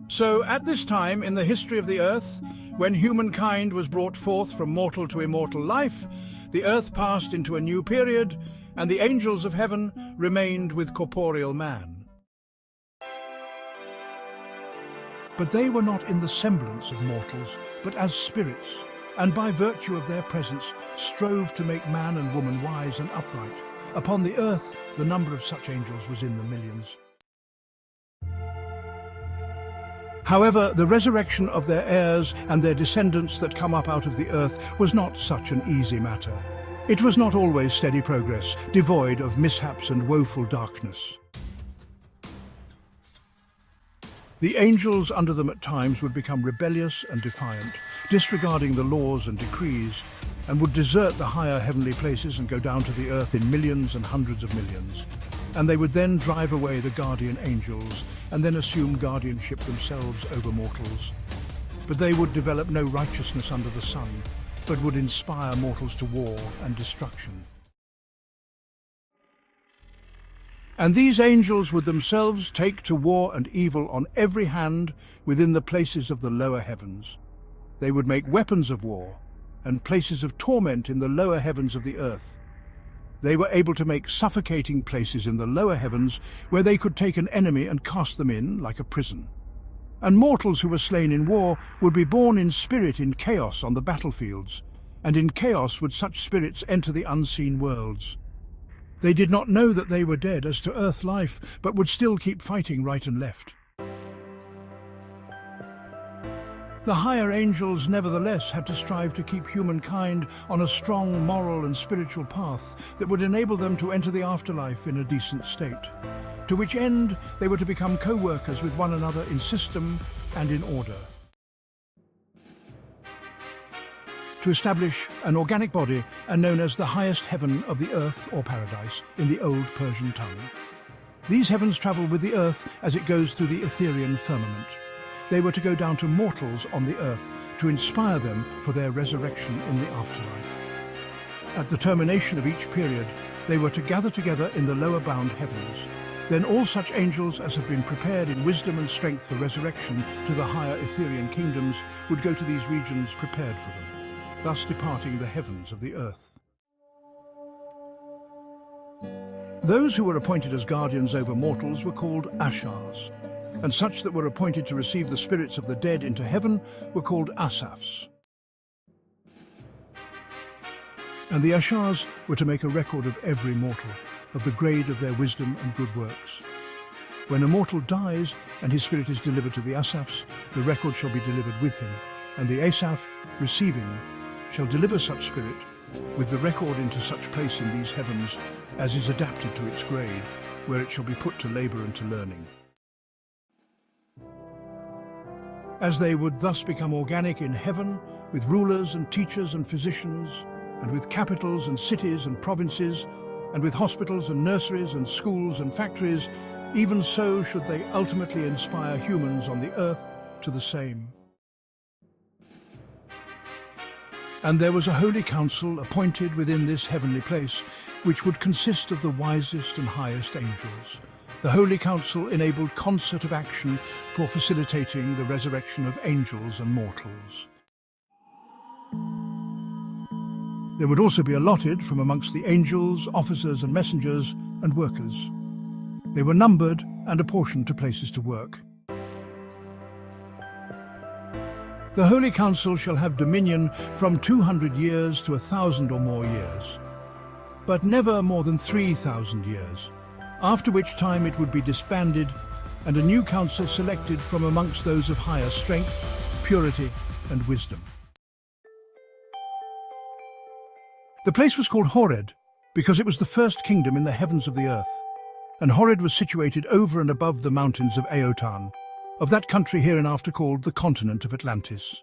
So at this time in the history of the earth, when humankind was brought forth from mortal to immortal life, the earth passed into a new period, and the angels of heaven remained with corporeal man. But they were not in the semblance of mortals, but as spirits, and by virtue of their presence strove to make man and woman wise and upright. Upon the earth, the number of such angels was in the millions. However, the resurrection of their heirs and their descendants that come up out of the earth was not such an easy matter. It was not always steady progress, devoid of mishaps and woeful darkness. The angels under them at times would become rebellious and defiant, disregarding the laws and decrees, and would desert the higher heavenly places and go down to the earth in millions and hundreds of millions. And they would then drive away the guardian angels and then assume guardianship themselves over mortals. But they would develop no righteousness under the sun, but would inspire mortals to war and destruction. And these angels would themselves take to war and evil on every hand within the places of the lower heavens. They would make weapons of war and places of torment in the lower heavens of the earth. They were able to make suffocating places in the lower heavens where they could take an enemy and cast them in like a prison. And mortals who were slain in war would be born in spirit in chaos on the battlefields, and in chaos would such spirits enter the unseen worlds. They did not know that they were dead as to earth life, but would still keep fighting right and left. The higher angels, nevertheless, had to strive to keep humankind on a strong moral and spiritual path that would enable them to enter the afterlife in a decent state, to which end they were to become co-workers with one another in system and in order. To establish an organic body and known as the highest heaven of the earth or paradise in the old Persian tongue. These heavens travel with the earth as it goes through the Etherean firmament. They were to go down to mortals on the earth to inspire them for their resurrection in the afterlife. At the termination of each period, they were to gather together in the lower bound heavens. Then all such angels as have been prepared in wisdom and strength for resurrection to the higher Etherean kingdoms would go to these regions prepared for them, thus departing the heavens of the earth. Those who were appointed as guardians over mortals were called ashars, and such that were appointed to receive the spirits of the dead into heaven were called asafs. And the ashars were to make a record of every mortal, of the grade of their wisdom and good works. When a mortal dies and his spirit is delivered to the asafs, the record shall be delivered with him, and the asaph, receiving, shall deliver such spirit with the record into such place in these heavens as is adapted to its grade, where it shall be put to labour and to learning. As they would thus become organic in heaven, with rulers and teachers and physicians, and with capitals and cities and provinces, and with hospitals and nurseries and schools and factories, even so should they ultimately inspire humans on the earth to the same. And there was a holy council appointed within this heavenly place, which would consist of the wisest and highest angels. The Holy Council enabled concert of action for facilitating the resurrection of angels and mortals. There would also be allotted from amongst the angels, officers and messengers and workers. They were numbered and apportioned to places to work. The Holy Council shall have dominion from 200 years to 1,000 or more years, but never more than 3,000 years, after which time it would be disbanded and a new council selected from amongst those of higher strength, purity and wisdom. The place was called Hored because it was the first kingdom in the heavens of the earth, and Hored was situated over and above the mountains of Aotan, of that country hereinafter called the continent of Atlantis.